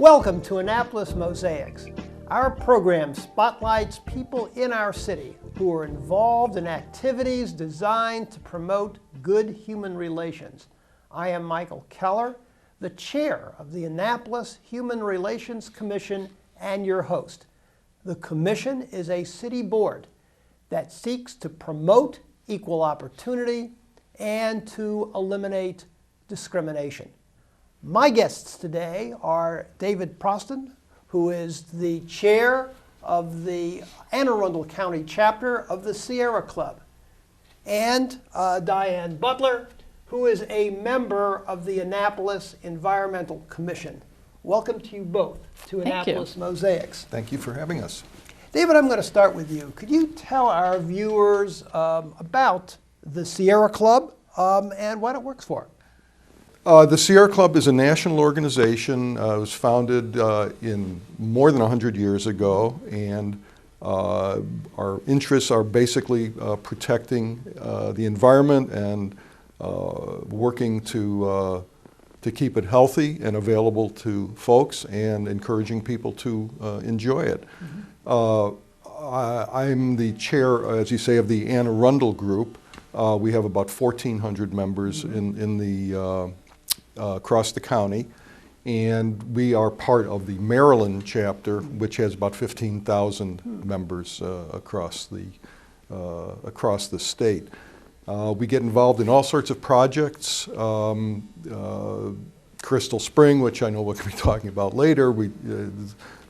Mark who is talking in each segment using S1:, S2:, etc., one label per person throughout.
S1: Welcome to Annapolis Mosaics. Our program spotlights people in our city who are involved in activities designed to promote good human relations. I am Michael Keller, the chair of the Annapolis Human Relations Commission and your host. The commission is a city board that seeks to promote equal opportunity and to eliminate discrimination. My guests today are David Proston, who is the chair of the Anne Arundel County chapter of the Sierra Club, and Diane Butler, who is a member of the Annapolis Environmental Commission. Welcome to you both to Annapolis Mosaics.
S2: Thank you for having us.
S1: David, I'm going to start with you. Could you tell our viewers about the Sierra Club and what it works for?
S2: The Sierra Club is a national organization. It was founded in more than 100 years ago, and our interests are basically protecting the environment and working to keep it healthy and available to folks and encouraging people to enjoy it. I'm the chair, as you say, of the Anne Arundel group. We have about 1,400 members in the across the county, and we are part of the Maryland chapter, which has about 15,000 members across the state. We get involved in all sorts of projects. Crystal Spring, which I know we're going to be talking about later,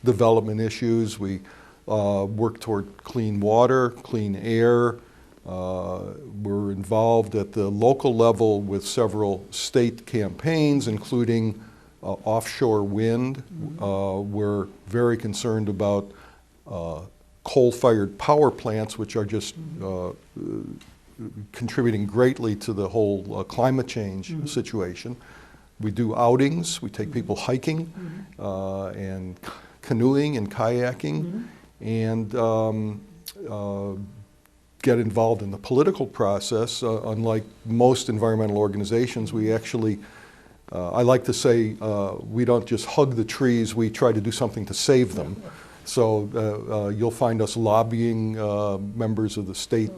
S2: development issues. We work toward clean water, clean air. We're involved at the local level with several state campaigns, including offshore wind. We're very concerned about coal-fired power plants, which are just contributing greatly to the whole climate change situation. We do outings. We take people hiking and canoeing and kayaking, and get involved in the political process. Unlike most environmental organizations, we actually, I like to say, we don't just hug the trees, we try to do something to save them. So you'll find us lobbying members of the state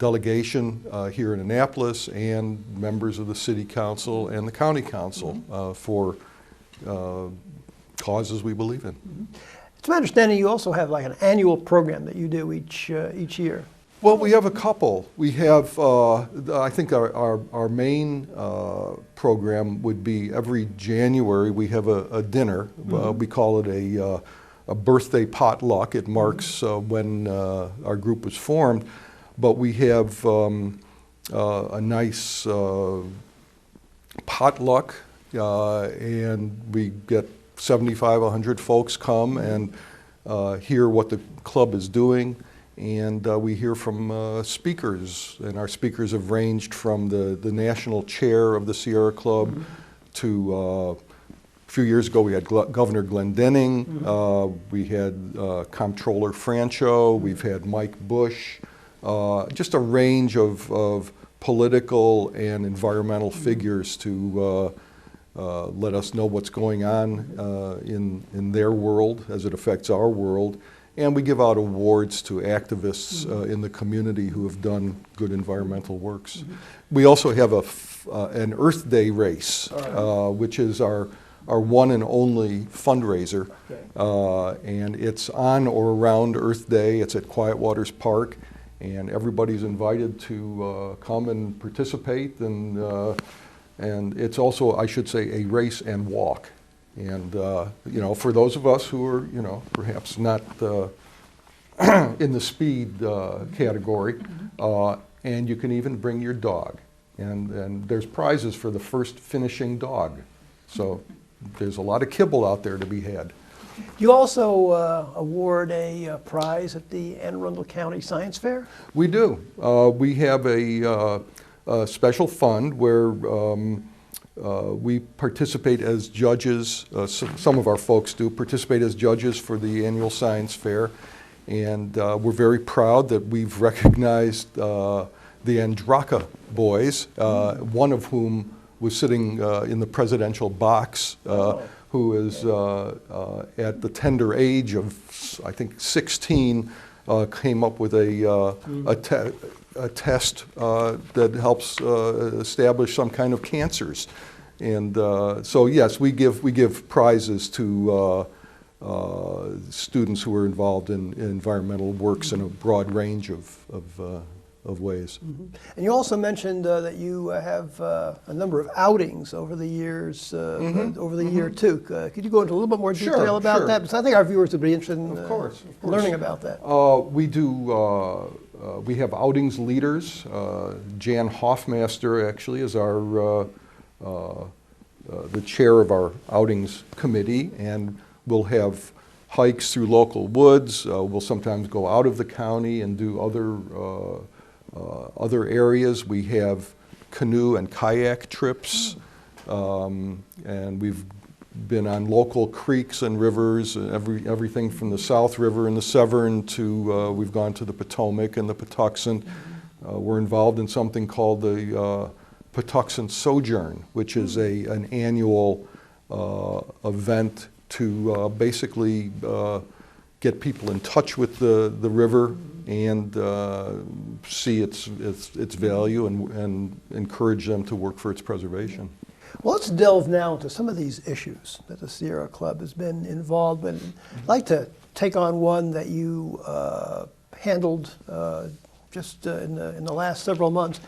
S2: delegation here in Annapolis and members of the city council and the county council for causes we believe in.
S1: It's my understanding you also have like an annual program that you do each year.
S2: Well, we have a couple. We have, I think our main program would be every January we have a dinner. We call it a birthday potluck. It marks when our group was formed. But we have a nice potluck, and we get 75, 100 folks come and hear what the club is doing, and we hear from speakers, and our speakers have ranged from the national chair of the Sierra Club to a few years ago we had Governor Glendening, we had Comptroller Francho, we've had Mike Bush, just a range of political and environmental figures to let us know what's going on in their world as it affects our world. And we give out awards to activists in the community who have done good environmental works. We also have an Earth Day race, which is our one and only fundraiser. And it's on or around Earth Day. It's at Quiet Waters Park. And everybody's invited to come and participate. And it's also, I should say, a race and walk. And, for those of us who are, perhaps not in the speed category, and you can even bring your dog. And there's prizes for the first finishing dog. So there's a lot of kibble out there to be had.
S1: You also award a prize at the Anne Arundel County Science Fair?
S2: We do. We have a special fund where we participate as judges. Some of our folks do participate as judges for the annual science fair, and we're very proud that we've recognized the Andraka boys, one of whom was sitting in the presidential box, who is at the tender age of, I think, 16, came up with a test that helps establish some kind of cancers. And so yes, we give prizes to students who are involved in environmental works in a broad range of ways.
S1: Mm-hmm. And you also mentioned that you have a number of outings over the years, over the year too. Could you go into a little bit more detail about that? Because I think our viewers would be interested in learning about that.
S2: We have outings leaders. Jan Hoffmaster actually is our the chair of our outings committee, and we'll have hikes through local woods. We'll sometimes go out of the county and do other areas. We have canoe and kayak trips, and we've been on local creeks and rivers, everything from the South River and the Severn to we've gone to the Potomac and the Patuxent. We're involved in something called the Patuxent Sojourn, which is an annual event to basically get people in touch with the river and see its value and encourage them to work for its preservation.
S1: Well, let's delve now into some of these issues that the Sierra Club has been involved in. I'd like to take on one that you handled just in the last several months,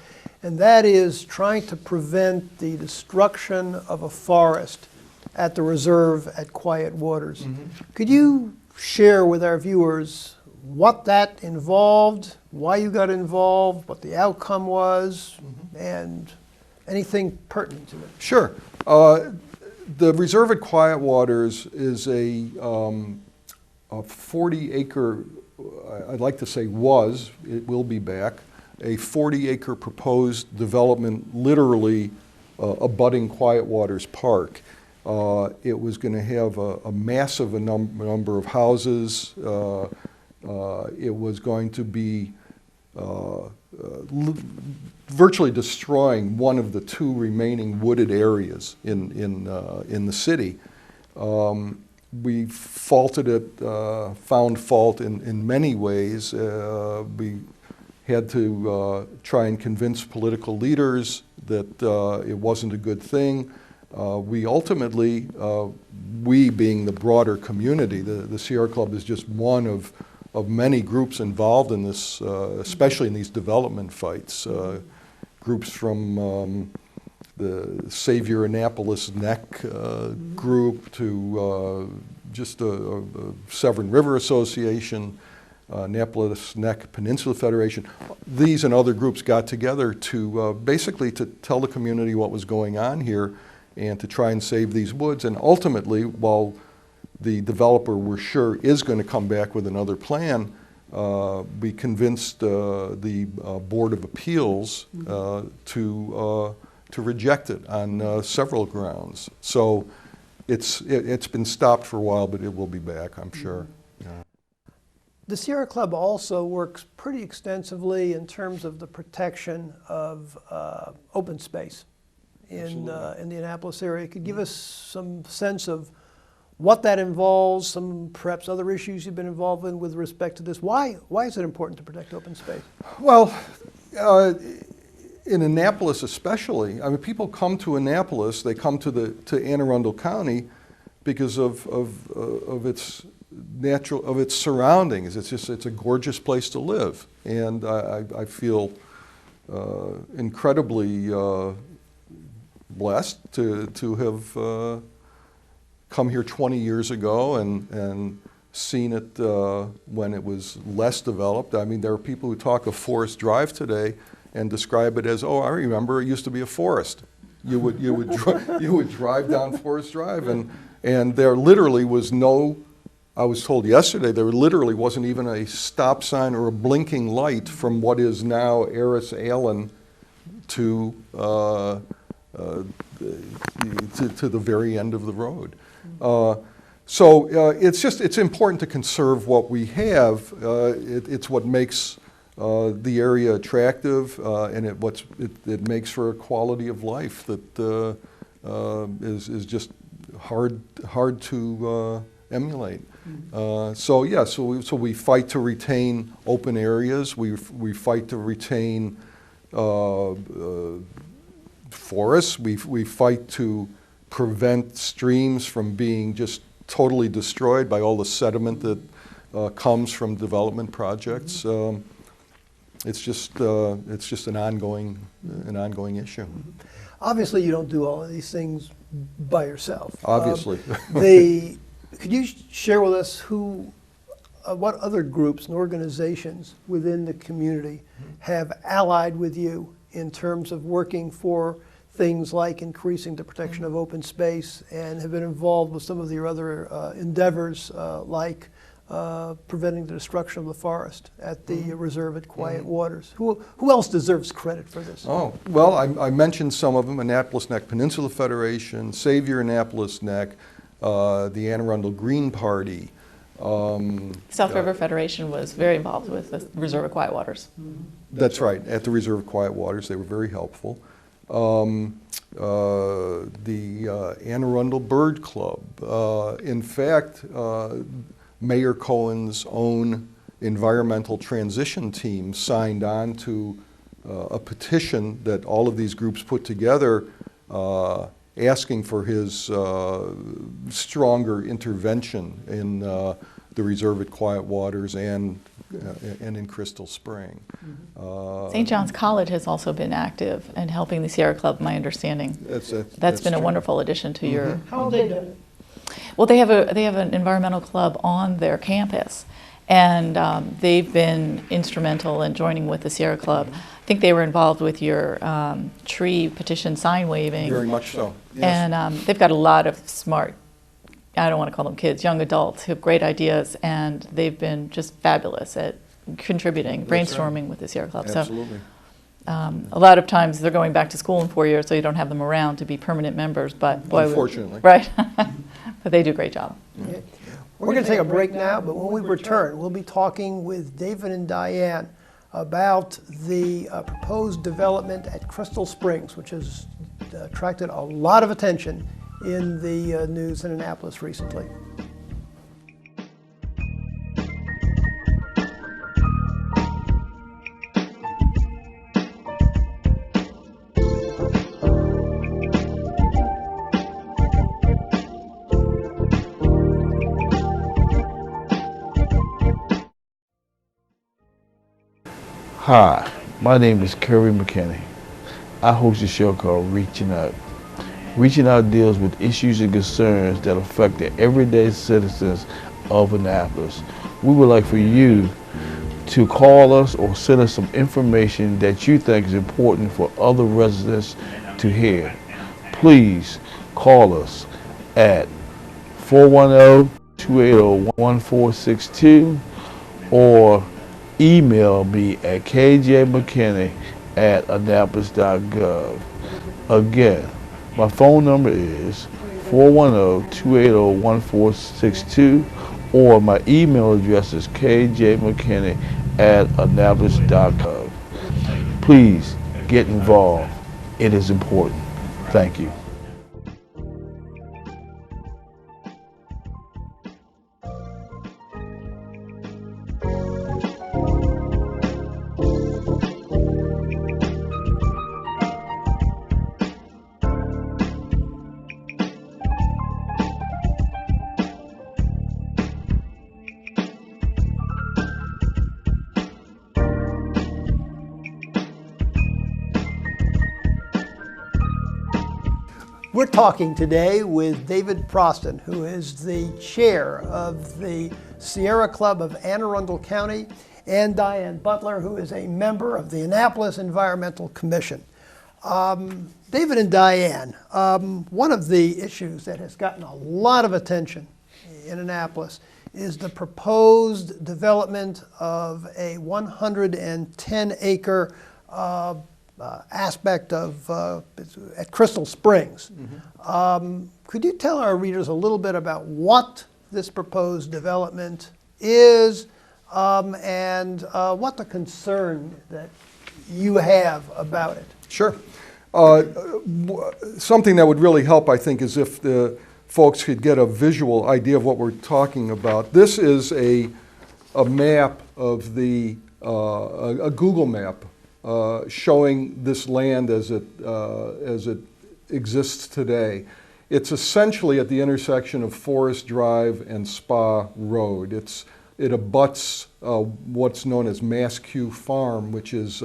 S1: and that is trying to prevent the destruction of a forest at the reserve at Quiet Waters. Could you share with our viewers what that involved, why you got involved, what the outcome was, and anything pertinent to it?
S2: Sure. The reserve at Quiet Waters is a 40-acre, I'd like to say was, it will be back, a 40-acre proposed development, literally abutting Quiet Waters Park. It was going to have a massive number of houses. It was going to be virtually destroying one of the two remaining wooded areas in the city. We faulted it, found fault in many ways. We had to try and convince political leaders that it wasn't a good thing. We ultimately, we being the broader community, the Sierra Club is just one of many groups involved in this, especially in these development fights. Groups from the Savior Annapolis Neck group to just a Severn River Association, Annapolis Neck Peninsula Federation. These and other groups got together to basically to tell the community what was going on here and to try and save these woods. And ultimately, while the developer, we're sure, is going to come back with another plan, we convinced the Board of Appeals to reject it on several grounds. So it's been stopped for a while, but it will be back, I'm sure. Yeah.
S1: The Sierra Club also works pretty extensively in terms of the protection of open space in the Annapolis area. Could you give us some sense of what that involves, some perhaps other issues you've been involved in with respect to this? Why is it important to protect open space?
S2: Well, in Annapolis especially, I mean, people come to Annapolis, they come to Anne Arundel County because of its its surroundings. It's a gorgeous place to live, and I feel incredibly blessed to have come here 20 years ago and seen it when it was less developed. I mean, there are people who talk of Forest Drive today and describe it as, oh, I remember it used to be a forest. You would drive down Forest Drive, and there literally was no, I was told yesterday, there literally wasn't even a stop sign or a blinking light from what is now Eris Allen to the very end of the road. So it's important to conserve what we have. It's what makes the area attractive, and it makes for a quality of life that is just hard to emulate. So we fight to retain open areas. We fight to retain forests. We fight to prevent streams from being just totally destroyed by all the sediment that comes from development projects. It's just an ongoing issue.
S1: Obviously, you don't do all of these things by yourself.
S2: Obviously.
S1: Could you share with us what other groups and organizations within the community have allied with you in terms of working for things like increasing the protection of open space, and have been involved with some of your other endeavors like preventing the destruction of the forest at the reserve at Quiet Waters? Who else deserves credit for this?
S2: Oh, well, I mentioned some of them: Annapolis Neck Peninsula Federation, Savior Annapolis Neck, the Anne Arundel Green Party.
S3: South River Federation was very involved with the Reserve of Quiet Waters.
S2: That's right. At the Reserve of Quiet Waters, they were very helpful. The Anne Arundel Bird Club. In fact, Mayor Cohen's own environmental transition team signed on to a petition that all of these groups put together asking for his stronger intervention in the reserve at Quiet Waters and in Crystal Spring.
S3: St. John's College has also been active in helping the Sierra Club, my understanding. That's been a wonderful addition to your...
S1: How have they done it?
S3: Well, they have an environmental club on their campus, and they've been instrumental in joining with the Sierra Club. I think they were involved with your tree petition sign waving.
S2: Very much so, yes.
S3: And they've got a lot of smart, I don't want to call them kids, young adults who have great ideas, and they've been just fabulous at contributing, brainstorming with the Sierra Club.
S2: Absolutely.
S3: So a lot of times they're going back to school in 4 years, so you don't have them around to be permanent members, but boy,
S2: unfortunately.
S3: Right. But they do a great job.
S1: Yeah. We're going to take a break now, but when we return, we'll be talking with David and Diane about the proposed development at Crystal Springs, which has attracted a lot of attention in the news in Annapolis recently.
S4: Hi, my name is Curry McKinney. I host a show called Reaching Out. Reaching Out deals with issues and concerns that affect the everyday citizens of Annapolis. We would like for you to call us or send us some information that you think is important for other residents to hear. Please call us at 410-280-1462 or email me at kjmckinney@annapolis.gov. Again, my phone number is 410-280-1462 or my email address is kjmckinney@annapolis.gov. Please get involved. It is important. Thank you.
S1: We're talking today with David Proston, who is the chair of the Sierra Club of Anne Arundel County, and Diane Butler, who is a member of the Annapolis Environmental Commission. David and Diane, one of the issues that has gotten a lot of attention in Annapolis is the proposed development of a 110-acre aspect of at Crystal Springs. Could you tell our readers a little bit about what this proposed development is, and what the concern that you have about it.
S2: Sure. Something that would really help, I think, is if the folks could get a visual idea of what we're talking about. This is a map of the, a Google map showing this land as it exists today. It's essentially at the intersection of Forest Drive and Spa Road. It abuts what's known as Maskew Farm, which is,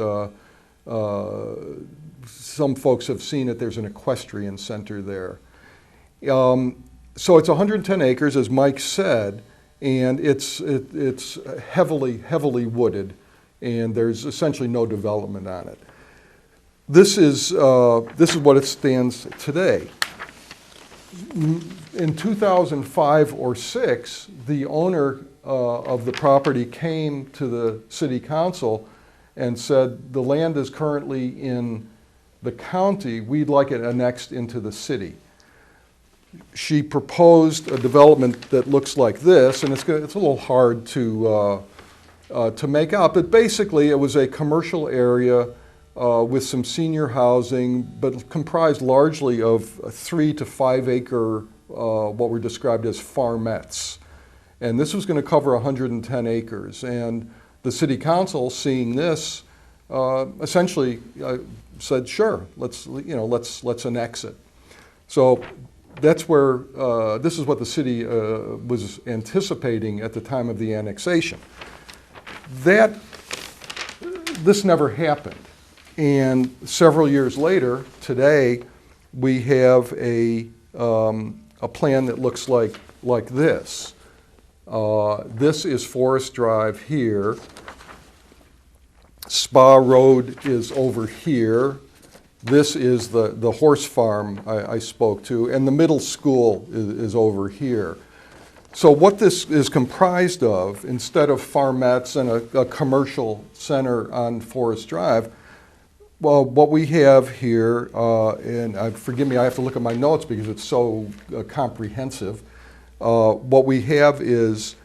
S2: some folks have seen it, there's an equestrian center there. So it's 110 acres, as Mike said, and it's heavily wooded, and there's essentially no development on it. This is what it stands today. In 2005 or 6, the owner of the property came to the city council and said, the land is currently in the county, we'd like it annexed into the city. She proposed a development that looks like this, and it's a little hard to make out, but basically it was a commercial area with some senior housing, but comprised largely of 3 to 5 acre, what were described as farmettes. And this was going to cover 110 acres. And the city council, seeing this, essentially said, sure, let's annex it. So that's where, this is what the city was anticipating at the time of the annexation. This never happened. And several years later, today, we have a plan that looks like this. This is Forest Drive here. Spa Road is over here. This is the horse farm I spoke to, and the middle school is over here. So what this is comprised of, instead of farmettes and a commercial center on Forest Drive, well, what we have here, and forgive me, I have to look at my notes because it's so comprehensive. What we have is,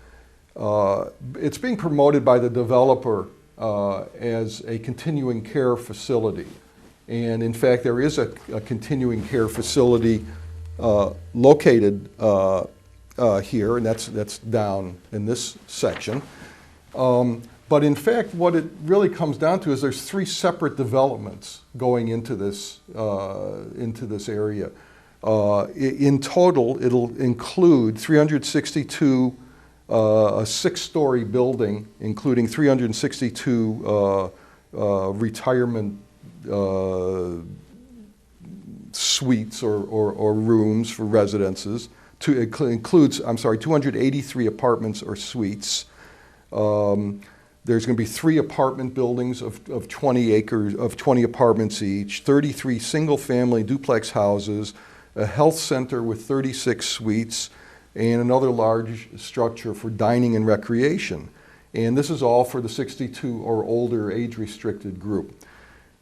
S2: it's being promoted by the developer as a continuing care facility. And in fact, there is a continuing care facility located here, and that's down in this section. But in fact, what it really comes down to is there's 3 separate developments going into this area. In total, it'll include 362, a 6-story building, including 362 retirement suites or rooms for residences. It includes, 283 apartments or suites. There's going to be 3 apartment buildings of 20 acres, of 20 apartments each, 33 single-family duplex houses, a health center with 36 suites, and another large structure for dining and recreation. And this is all for the 62 or older age-restricted group.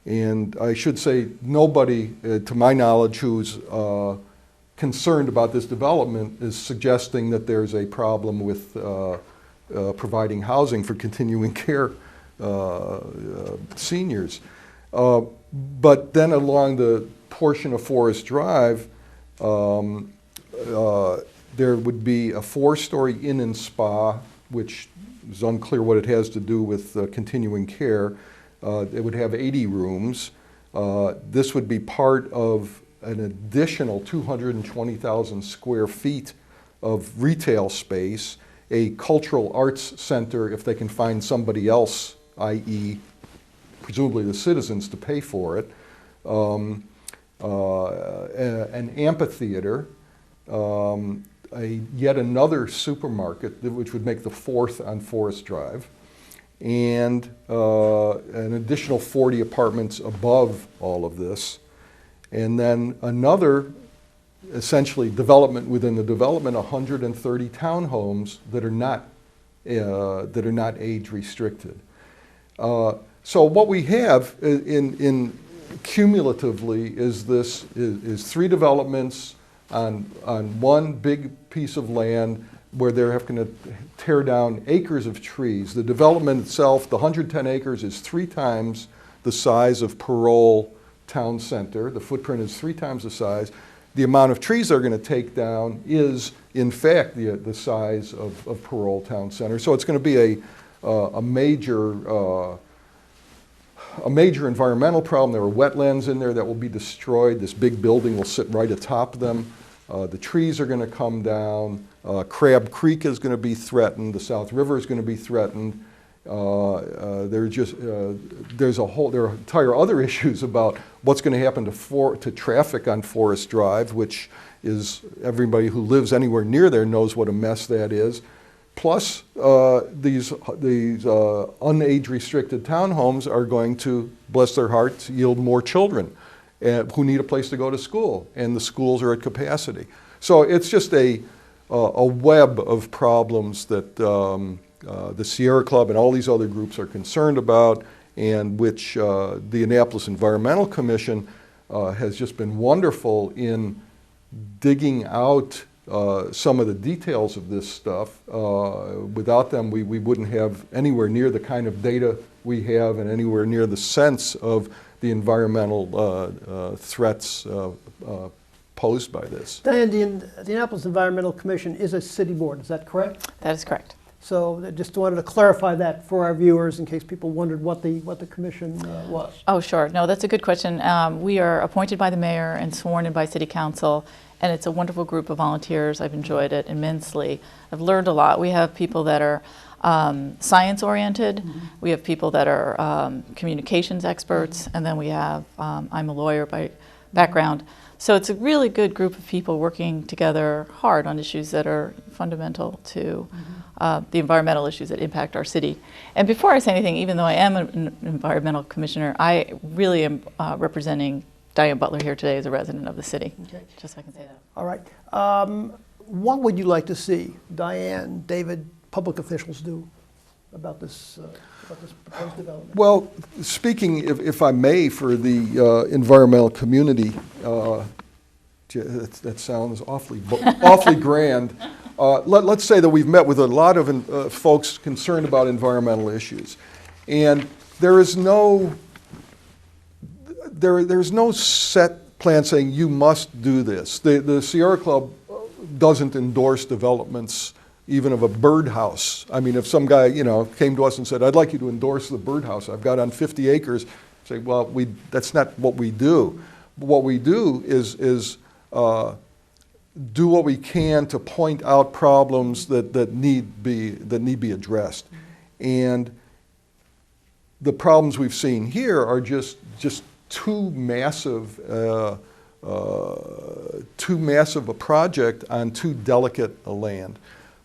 S2: And I should say, nobody, to my knowledge, who's concerned about this development is suggesting that there's a problem with providing housing for continuing care seniors. But then along the portion of Forest Drive, there would be a 4-story inn and spa, which is unclear what it has to do with continuing care. It would have 80 rooms. This would be part of an additional 220,000 square feet of retail space, a cultural arts center if they can find somebody else, i.e. presumably the citizens, to pay for it, an amphitheater, yet another supermarket, which would make the 4th on Forest Drive, and an additional 40 apartments above all of this, and then another essentially development within the development, 130 townhomes that are not age restricted. So what we have in cumulatively is 3 developments, on one big piece of land where they're going to tear down acres of trees. The development itself, the 110 acres, is 3 times the size of Parole Town Center. The footprint is 3 times the size. The amount of trees they're going to take down is, in fact, the size of Parole Town Center. So it's going to be a major environmental problem. There are wetlands in there that will be destroyed. This big building will sit right atop them. The trees are going to come down. Crab Creek is going to be threatened. The South River is going to be threatened. There are entire other issues about what's going to happen to traffic on Forest Drive, which is, everybody who lives anywhere near there knows what a mess that is. Plus, these unage-restricted townhomes are going to, bless their hearts, yield more children who need a place to go to school, and the schools are at capacity. So it's just a web of problems that the Sierra Club and all these other groups are concerned about, and which the Annapolis Environmental Commission has just been wonderful in digging out some of the details of this stuff. Without them, we wouldn't have anywhere near the kind of data we have and anywhere near the sense of the environmental threats posed by this.
S1: Diane, the Annapolis Environmental Commission is a city board, is that correct?
S3: That is correct.
S1: So I just wanted to clarify that for our viewers in case people wondered what the commission was.
S3: Oh, sure. No, that's a good question. We are appointed by the mayor and sworn in by city council, and it's a wonderful group of volunteers. I've enjoyed it immensely. I've learned a lot. We have people that are science-oriented. Mm-hmm. We have people that are communications experts, and then we have, I'm a lawyer by background. So it's a really good group of people working together hard on issues that are fundamental to the environmental issues that impact our city. And before I say anything, even though I am an environmental commissioner, I really am representing Diane Butler here today as a resident of the city. Okay. Just so I can say that.
S1: All right. What would you like to see Diane, David, public officials do about this proposed development?
S2: Well, speaking, if I may, for the environmental community, that sounds awfully grand. Let's say that we've met with a lot of folks concerned about environmental issues, and there's no set plan saying you must do this. The Sierra Club doesn't endorse developments even of a birdhouse. I mean, if some guy, came to us and said, I'd like you to endorse the birdhouse I've got on 50 acres, say, well, that's not what we do. What we do is do what we can to point out problems that need be addressed. And the problems we've seen here are just too massive a project on too delicate a land.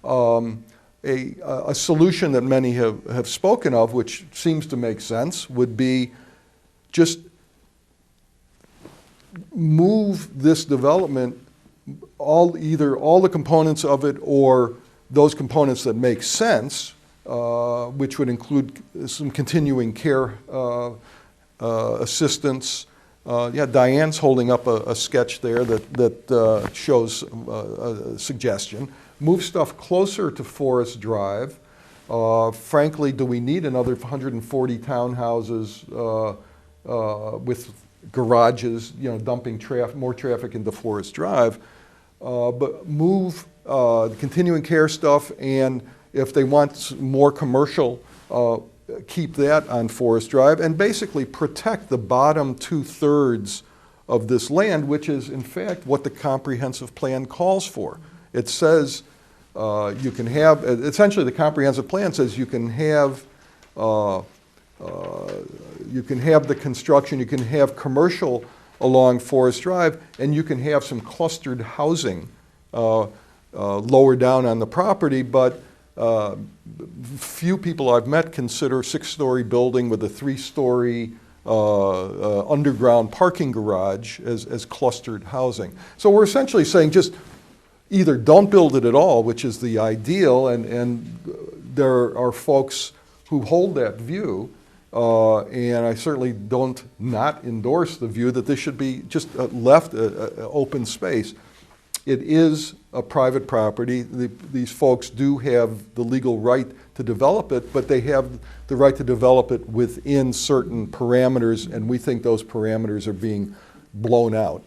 S2: A solution that many have spoken of, which seems to make sense, would be just move this development, either all the components of it or those components that make sense, which would include some continuing care assistance. Diane's holding up a sketch there that shows a suggestion. Move stuff closer to Forest Drive. Frankly, do we need another 140 townhouses with garages, dumping more traffic into Forest Drive? But move the continuing care stuff, and if they want more commercial, keep that on Forest Drive, and basically protect the bottom 2/3 of this land, which is in fact what the comprehensive plan calls for. It says you can have, essentially the comprehensive plan says you can have the construction, you can have commercial along Forest Drive, and you can have some clustered housing lower down on the property, but few people I've met consider a 6-story building with a 3-story underground parking garage as clustered housing. So we're essentially saying just either don't build it at all, which is the ideal, and there are folks who hold that view, and I certainly don't not endorse the view that this should be just left open space. it is a private property. These folks do have the legal right to develop it, but they have the right to develop it within certain parameters, and we think those parameters are being blown out.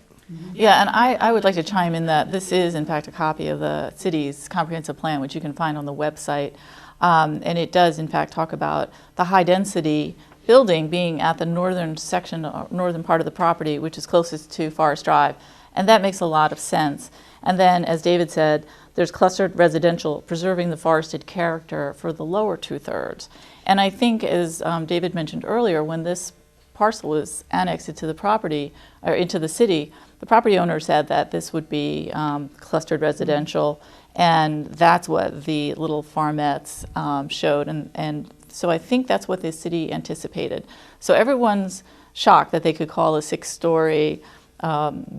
S3: Yeah, and I would like to chime in that this is, in fact, a copy of the city's comprehensive plan, which you can find on the website. And it does, in fact, talk about the high-density building being at the northern section, northern part of the property, which is closest to Forest Drive. And that makes a lot of sense. And then, as David said, there's clustered residential, preserving the forested character for the lower two-thirds. And I think, as David mentioned earlier, when this parcel was annexed into the property, or into the city, the property owner said that this would be clustered residential, and that's what the little farmettes showed. And so I think that's what the city anticipated. So everyone's shocked that they could call a 6-story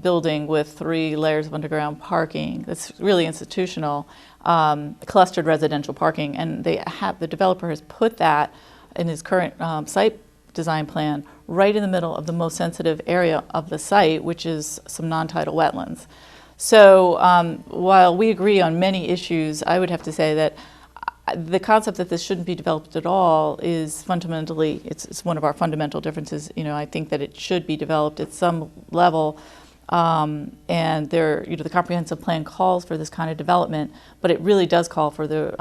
S3: building with 3 layers of underground parking, that's really institutional, clustered residential parking. And the developer has put that in his current site design plan right in the middle of the most sensitive area of the site, which is some non-tidal wetlands. So while we agree on many issues, I would have to say that the concept that this shouldn't be developed at all is fundamentally, it's one of our fundamental differences. You know, I think that it should be developed at some level, and there, you know, the comprehensive plan calls for this kind of development, but it really does call for the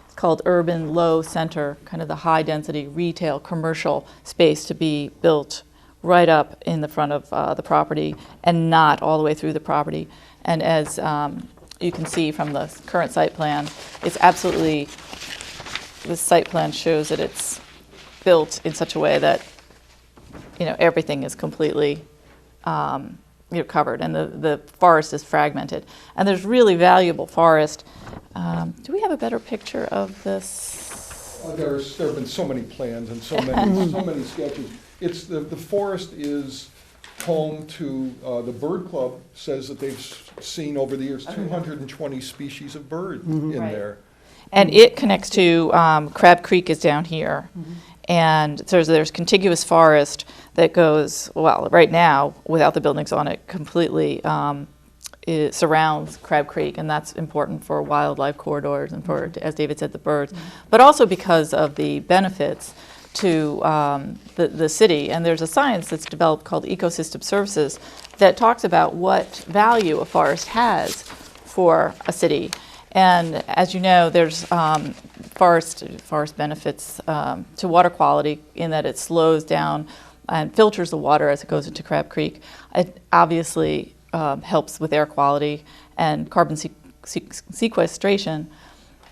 S3: it's called urban low center, kind of the high density retail commercial space to be built right up in the front of the property and not all the way through the property. And as you can see from the current site plan, it's absolutely, this site plan shows that it's built in such a way that, you know, everything is completely covered, and the forest is fragmented. And there's really valuable forest. Do we have a better picture of this?
S2: There have been so many plans and so many sketches. It's the forest is home to, the Bird Club says that they've seen over the years 220 species of bird in there.
S3: And it connects to, Crab Creek is down here. And so there's contiguous forest that goes, well, right now, without the buildings on it, completely it surrounds Crab Creek, and that's important for wildlife corridors and for, as David said, the birds, but also because of the benefits to the city. And there's a science that's developed called ecosystem services that talks about what value a forest has for a city. And as you know, there's forest benefits to water quality in that it slows down and filters the water as it goes into Crab Creek. It obviously helps with air quality and carbon sequestration.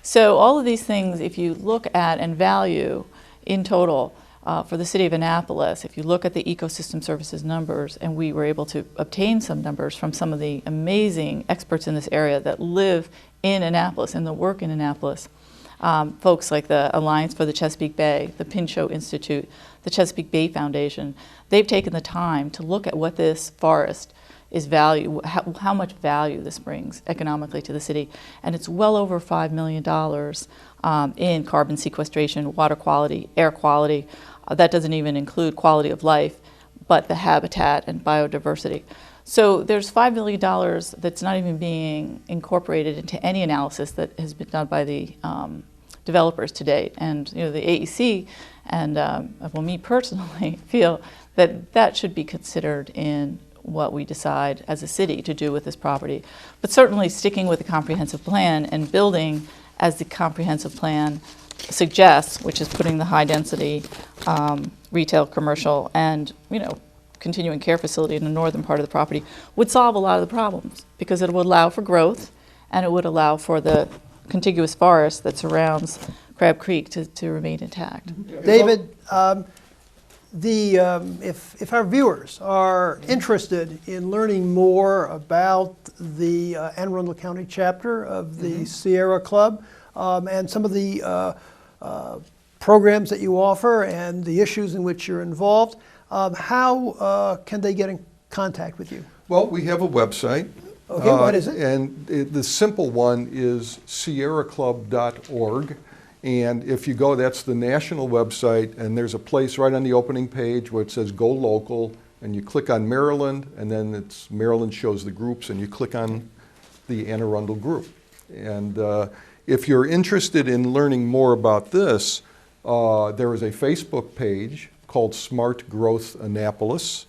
S3: So all of these things, if you look at and value in total for the city of Annapolis, if you look at the ecosystem services numbers, and we were able to obtain some numbers from some of the amazing experts in this area that live in Annapolis and that work in Annapolis, folks like the Alliance for the Chesapeake Bay, the Pinchot Institute, the Chesapeake Bay Foundation, they've taken the time to look at what this forest is value, how much value this brings economically to the city. And it's well over $5 million in carbon sequestration, water quality, air quality. That doesn't even include quality of life, but the habitat and biodiversity. So there's $5 million that's not even being incorporated into any analysis that has been done by the developers to date. And you know, the AEC and well, me personally feel that that should be considered in what we decide as a city to do with this property. But certainly sticking with the comprehensive plan and building as the comprehensive plan suggests, which is putting the high density retail, commercial, and continuing care facility in the northern part of the property, would solve a lot of the problems, because it would allow for growth and it would allow for the contiguous forest that surrounds Crab Creek to remain intact.
S1: David, if our viewers are interested in learning more about the Anne Arundel County chapter of the Sierra Club and some of the programs that you offer and the issues in which you're involved, how can they get in contact with you?
S2: Well, we have a website.
S1: Okay, what is it?
S2: And the simple one is sierraclub.org. And if you go, that's the national website, and there's a place right on the opening page where it says Go Local, and you click on Maryland, and then Maryland shows the groups, and you click on the Anne Arundel Group. And if you're interested in learning more about this, there is a Facebook page called Smart Growth Annapolis.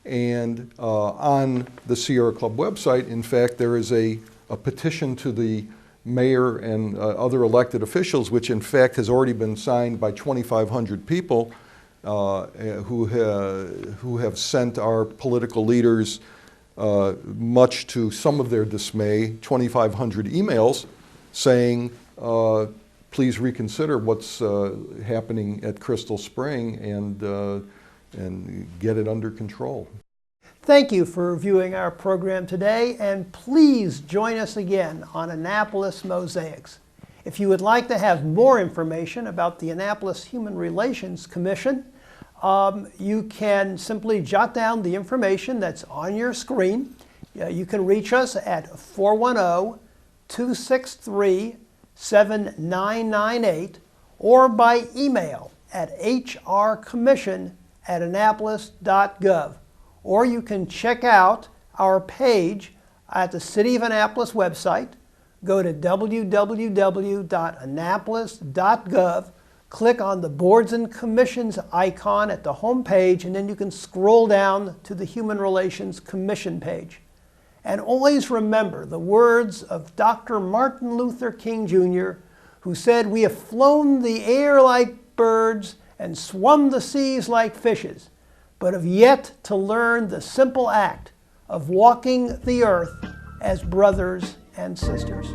S2: And on the Sierra Club website, in fact, there is a petition to the mayor and other elected officials, which in fact has already been signed by 2,500 people who have sent our political leaders, much to some of their dismay, 2,500 emails saying, please reconsider what's happening at Crystal Spring and get it under control.
S1: Thank you for viewing our program today, and please join us again on Annapolis Mosaics. If you would like to have more information about the Annapolis Human Relations Commission, you can simply jot down the information that's on your screen. You can reach us at 410-263-7998 or by email at hrcommission@annapolis.gov. Or you can check out our page at the City of Annapolis website. Go to www.annapolis.gov, click on the Boards and Commissions icon at the home page, and then you can scroll down to the Human Relations Commission page. And always remember the words of Dr. Martin Luther King Jr., who said, "We have flown the air like birds and swum the seas like fishes, but have yet to learn the simple act of walking the earth as brothers and sisters."